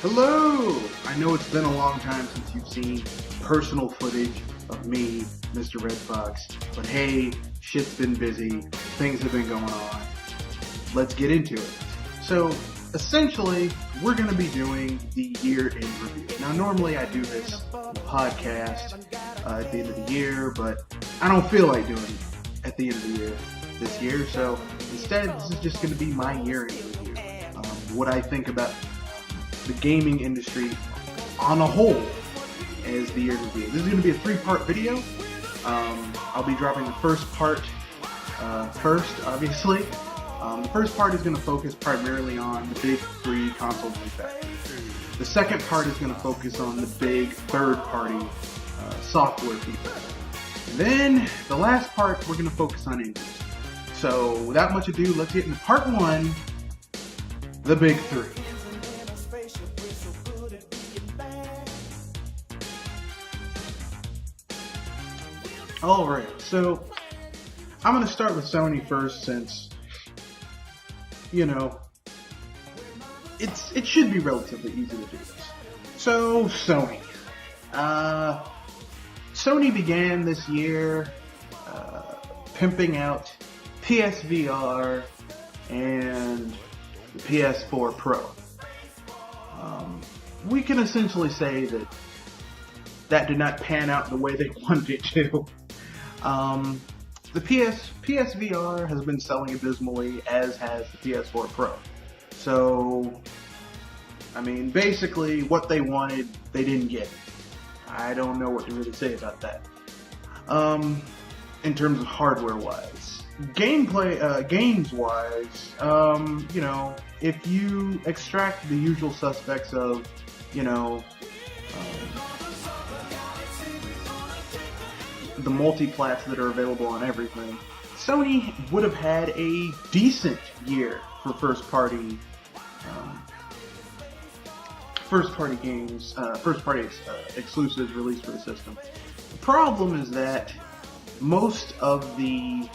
Hello! I know it's been a long time since you've seen personal footage of me, Mr. Red Fox, but hey, shit's been busy, things have been going on. Let's get into it. So, essentially, we're going to be doing the year in review. Now, normally I do this on a podcast at the end of the year, but I don't feel like doing it at the end of the year this year, so instead, this is just going to be my year in review. What I think about the gaming industry on a whole as the year review. This is going to be a 3-part video. I'll be dropping the first part first, obviously. The first part is going to focus primarily on the big 3 console manufacturers. The second part is going to focus on the big third-party software people. And then the last part, we're going to focus on indies. So without much ado, let's get into part 1, the big 3. Alright, so I'm going to start with Sony first since, you know, it should be relatively easy to do this. So, Sony. Sony began this year pimping out PSVR and the PS4 Pro. We can essentially say that did not pan out the way they wanted it to. The PSVR has been selling abysmally, as has the PS4 Pro. So, I mean, basically what they wanted, they didn't get. I don't know what to really say about that. In terms of hardware-wise. Games-wise, you know, if you extract the usual suspects of, you know, the multi-plats that are available on everything, Sony would have had a decent year for first-party games, first-party exclusives released for the system. The problem is that most of the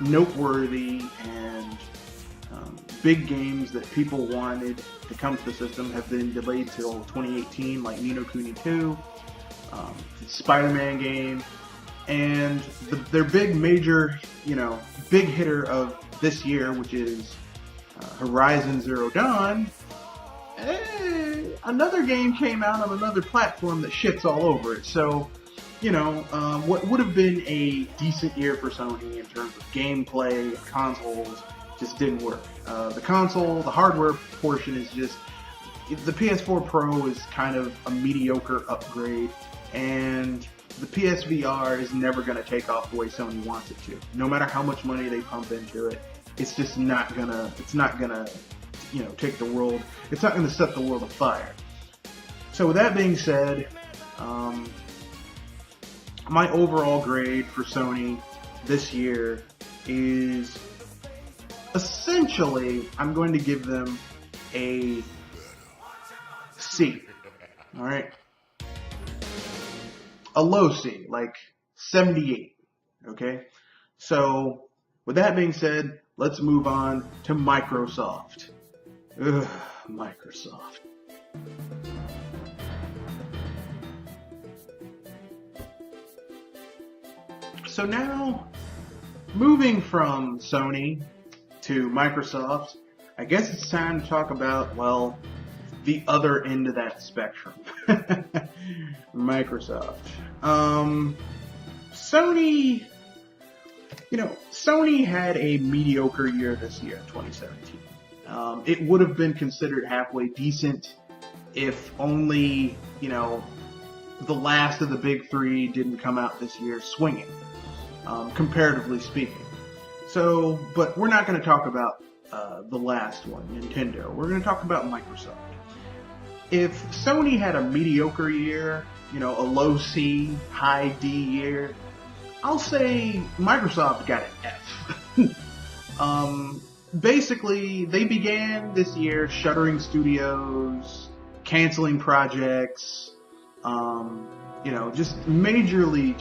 noteworthy and big games that people wanted to come to the system have been delayed till 2018, like Ni no Kuni 2, the Spider-Man game, and their big major, you know, big hitter of this year, which is Horizon Zero Dawn. Another game came out on another platform that shits all over it. So, you know, what would have been a decent year for Sony in terms of gameplay, consoles, just didn't work. The hardware portion is just, the PS4 Pro is kind of a mediocre upgrade, and the PSVR is never going to take off the way Sony wants it to. No matter how much money they pump into it, it's just not gonna, you know, take the world, it's not gonna set the world afire. So with that being said, my overall grade for Sony this year is essentially, I'm going to give them a C. Alright? A low C, like 78. Okay? So, with that being said, let's move on to Microsoft. Ugh, Microsoft. So now, moving from Sony to Microsoft, I guess it's time to talk about, well, the other end of that spectrum. Microsoft. Sony, you know, Sony had a mediocre year this year, 2017. It would have been considered halfway decent if only, you know, the last of the big 3 didn't come out this year swinging, comparatively speaking. So, but we're not going to talk about the last one, Nintendo. We're going to talk about Microsoft. If Sony had a mediocre year, you know, a low C, high D year, I'll say Microsoft got an F. Basically, they began this year shuttering studios, canceling projects, you know, just majorly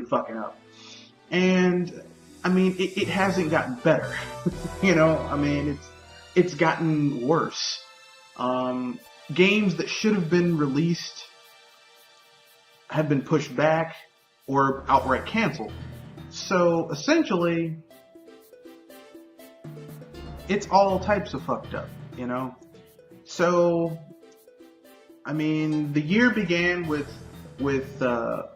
fucking up. And I mean, it hasn't gotten better. You know, I mean, it's gotten worse. Games that should have been released have been pushed back or outright canceled. So essentially, it's all types of fucked up, you know? So, I mean, the year began with the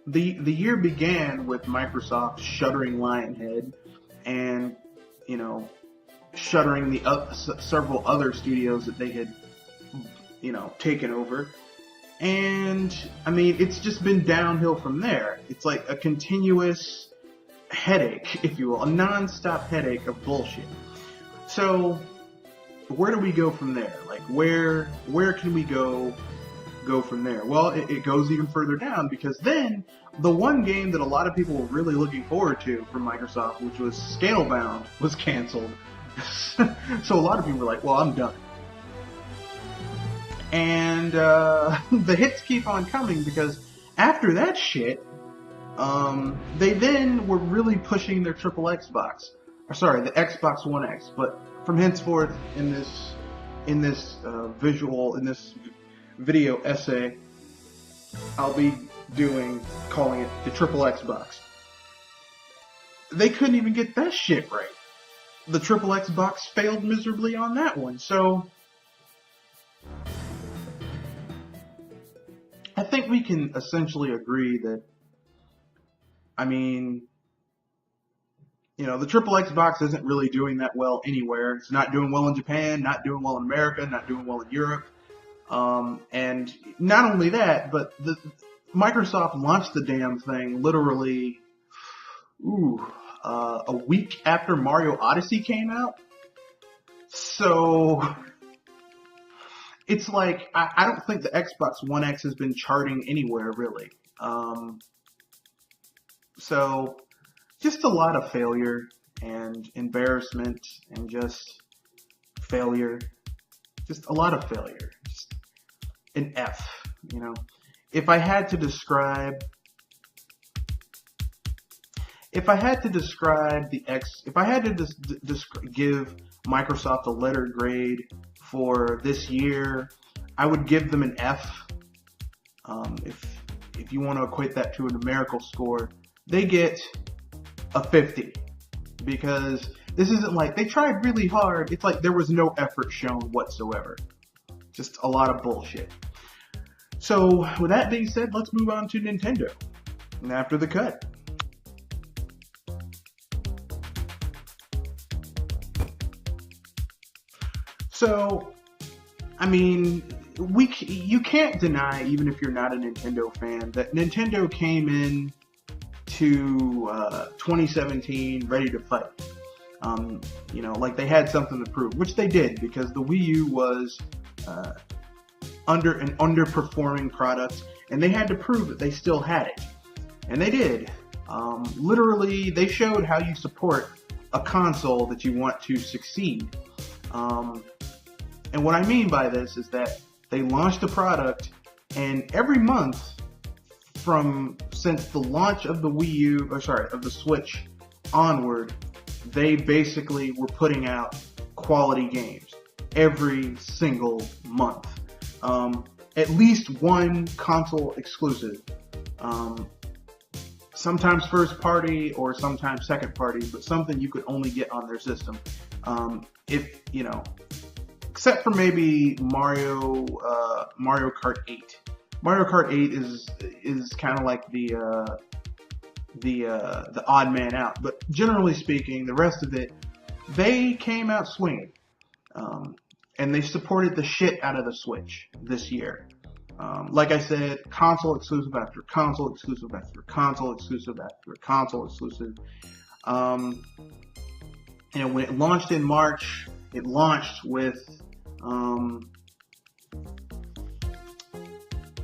year began with Microsoft shuttering Lionhead and, you know, shuttering the several other studios that they had, you know, taken over. And, I mean, it's just been downhill from there. It's like a continuous headache, if you will, a non-stop headache of bullshit. So, where do we go from there? Like, where can we go from there? Well, it goes even further down, because then the one game that a lot of people were really looking forward to from Microsoft, which was Scalebound, was canceled. So a lot of people were like, well, I'm done. And the hits keep on coming, because after that shit, they then were really pushing their triple Xbox. Or sorry, the Xbox One X. But from henceforth, in this video essay, I'll be calling it the triple Xbox. They couldn't even get that shit right. The triple Xbox failed miserably on that one. So I think we can essentially agree that, I mean, you know, the triple Xbox isn't really doing that well anywhere. It's not doing well in Japan, not doing well in America, not doing well in Europe. And not only that, but Microsoft launched the damn thing literally, a week after Mario Odyssey came out. So it's like, I don't think the Xbox One X has been charting anywhere, really. So just a lot of failure and embarrassment and just failure. Just a lot of failure. Just an F, you know. If I had to describe give Microsoft a letter grade for this year, I would give them an F. If you want to equate that to a numerical score, they get a 50, because this isn't like they tried really hard. It's like there was no effort shown whatsoever. Just a lot of bullshit. So with that being said, let's move on to Nintendo. And after the cut. So, I mean, you can't deny, even if you're not a Nintendo fan, that Nintendo came in to 2017 ready to fight. You know, like they had something to prove, which they did, because the Wii U was an underperforming product, and they had to prove that they still had it. And they did. Literally, they showed how you support a console that you want to succeed. And what I mean by this is that they launched a product, and every month since the launch of the of the Switch onward, they basically were putting out quality games every single month. At least one console exclusive. Sometimes first party or sometimes second party, but something you could only get on their system. If, you know, except for maybe Mario Kart 8. Mario Kart 8 is kind of like the odd man out, but generally speaking, the rest of it, they came out swinging, and they supported the shit out of the Switch this year. Like I said, console exclusive after console exclusive after console exclusive after console exclusive. And when it launched in March, it launched with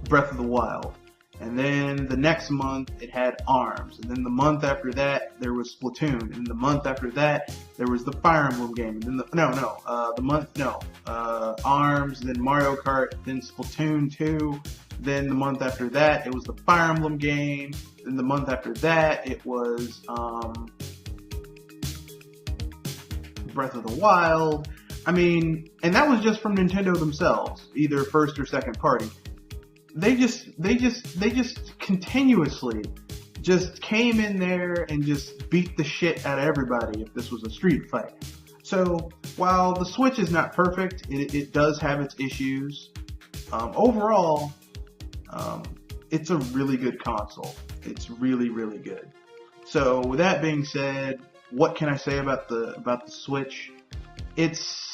Breath of the Wild. And then the next month, it had ARMS. And then the month after that, there was Splatoon. And the month after that, there was the Fire Emblem game. And then ARMS, then Mario Kart, then Splatoon 2. Then the month after that, it was the Fire Emblem game. Then the month after that, it was Breath of the Wild. I mean, and that was just from Nintendo themselves, either first or second party. They just continuously just came in there and just beat the shit out of everybody if this was a street fight. So while the Switch is not perfect, it does have its issues. Overall, it's a really good console. It's really, really good. So with that being said, what can I say about the Switch? It's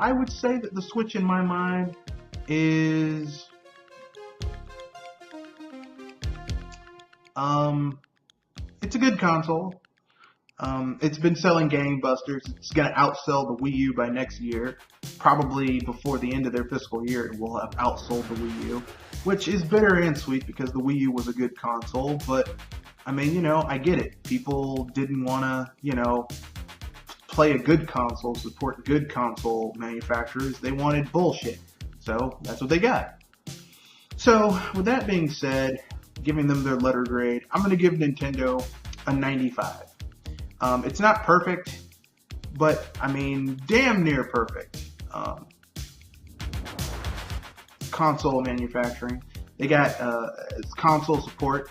I would say that the Switch in my mind is it's a good console. It's been selling gangbusters. It's going to outsell the Wii U by next year. Probably before the end of their fiscal year, it will have outsold the Wii U, which is bitter and sweet because the Wii U was a good console. But, I mean, you know, I get it. People didn't want to, you know, play a good console, support good console manufacturers. They wanted bullshit. So, that's what they got. So, with that being said, giving them their letter grade, I'm going to give Nintendo a 95. It's not perfect, but I mean, damn near perfect. Console manufacturing. They got console support.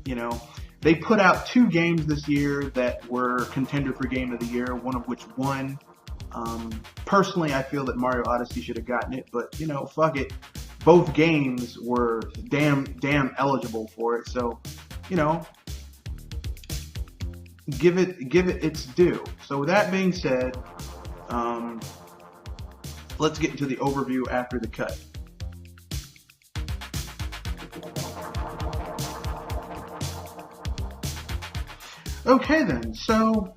You know, they put out 2 games this year that were contender for Game of the Year, one of which won. Personally, I feel that Mario Odyssey should have gotten it, but you know, fuck it. Both games were damn eligible for it. So, you know, give it its due. So with that being said, let's get into the overview after the cut. Okay then, so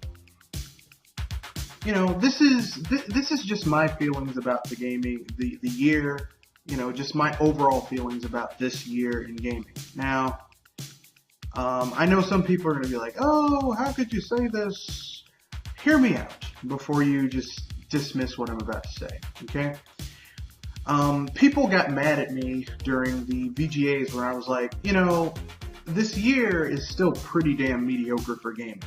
you know, this is just my feelings about the gaming, the year, you know, just my overall feelings about this year in gaming. Now, I know some people are going to be like, oh, how could you say this? Hear me out before you just dismiss what I'm about to say, okay? People got mad at me during the VGAs where I was like, you know, this year is still pretty damn mediocre for gaming.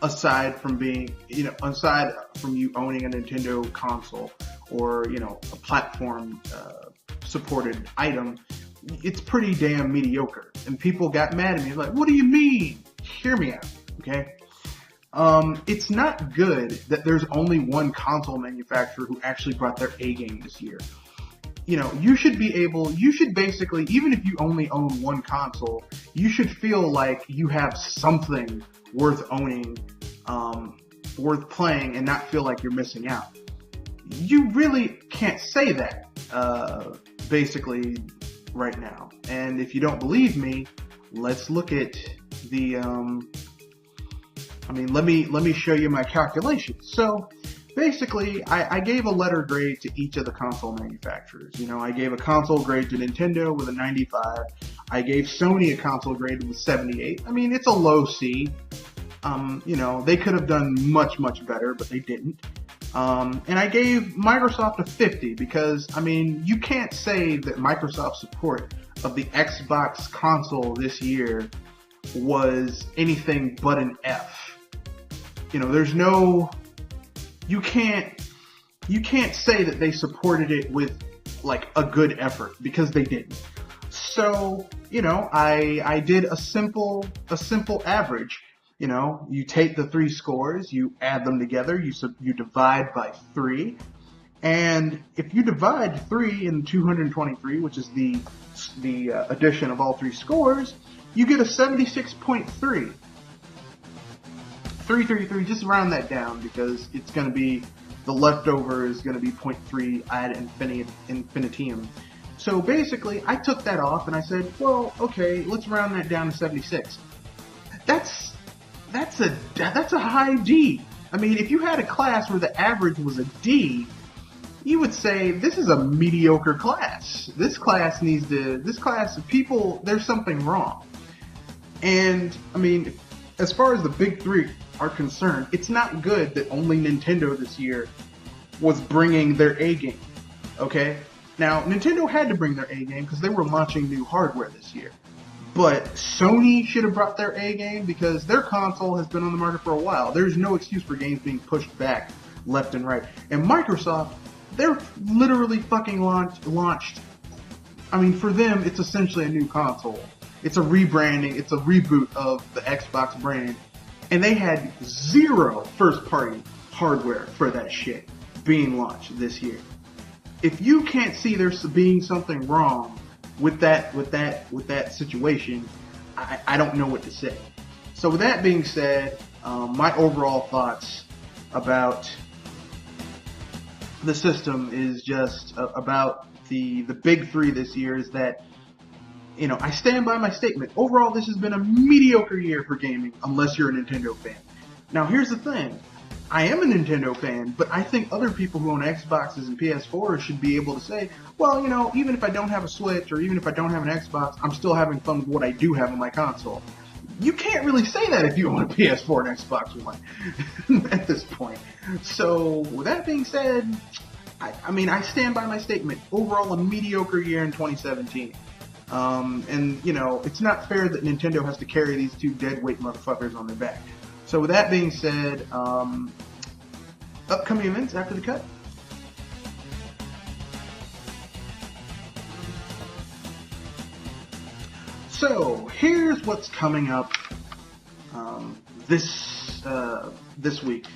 Aside from being, you know, aside from you owning a Nintendo console or, you know, a platform supported item, it's pretty damn mediocre. And people got mad at me like, what do you mean? Hear me out, okay? It's not good that there's only one console manufacturer who actually brought their A game this year. You know, you should basically, even if you only own one console, you should feel like you have something worth owning, worth playing, and not feel like you're missing out. You really can't say that, basically, right now. And if you don't believe me, let's look at the, let me show you my calculations. So, basically, I gave a letter grade to each of the console manufacturers. You know, I gave a console grade to Nintendo with a 95. I gave Sony a console grade with a 78. I mean, it's a low C. You know, they could have done much, much better, but they didn't. And I gave Microsoft a 50 because, I mean, you can't say that Microsoft's support of the Xbox console this year was anything but an F. You know, there's no... You can't say that they supported it with like a good effort because they didn't. So, you know, I did a simple average. You know, you take the 3 scores, you add them together, you divide by 3, and if you divide 3 in 223, which is the addition of all 3 scores, you get a 76.3. 333, just round that down because it's going to be, the leftover is going to be 0.3 ad infinitum. So basically, I took that off and I said, well, okay, let's round that down to 76. That's a high D. I mean, if you had a class where the average was a D, you would say this is a mediocre class. This class of people, there's something wrong. And I mean, as far as the big 3 are concerned, it's not good that only Nintendo this year was bringing their A game. Okay? Now, Nintendo had to bring their A game because they were launching new hardware this year. But Sony should have brought their A game because their console has been on the market for a while. There's no excuse for games being pushed back left and right. And Microsoft, they're literally fucking launched. I mean, for them, it's essentially a new console. It's a rebranding. It's a reboot of the Xbox brand. And they had zero first-party hardware for that shit being launched this year. If you can't see there's being something wrong with that situation, I don't know what to say. So with that being said, my overall thoughts about the system is just about the big three this year is that, I stand by my statement. Overall, this has been a mediocre year for gaming, unless you're a Nintendo fan. Now, here's the thing. I am a Nintendo fan, but I think other people who own Xboxes and PS4s should be able to say, well, even if I don't have a Switch or even if I don't have an Xbox, I'm still having fun with what I do have on my console. You can't really say that if you own a PS4 and Xbox One at this point. So, with that being said, I stand by my statement. Overall, a mediocre year in 2017. It's not fair that Nintendo has to carry these two deadweight motherfuckers on their back. So with that being said, upcoming events after the cut. So here's what's coming up this week.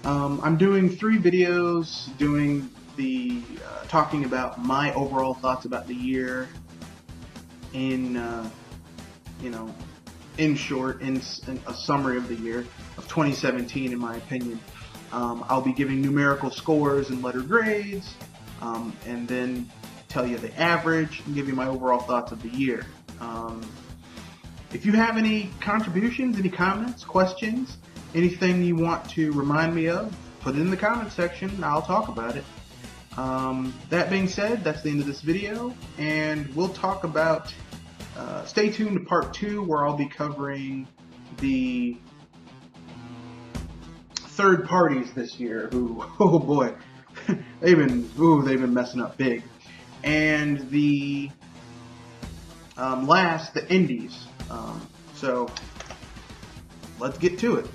I'm doing 3 videos talking about my overall thoughts about the year in short, in a summary of the year of 2017, in my opinion. I'll be giving numerical scores and letter grades, and then tell you the average and give you my overall thoughts of the year. If you have any contributions, any comments, questions, anything you want to remind me of, put it in the comment section. I'll talk about it. That being said, that's the end of this video, and we'll talk about stay tuned to part 2, where I'll be covering the third parties this year who, oh boy, they've been messing up big. And the the indies. So let's get to it.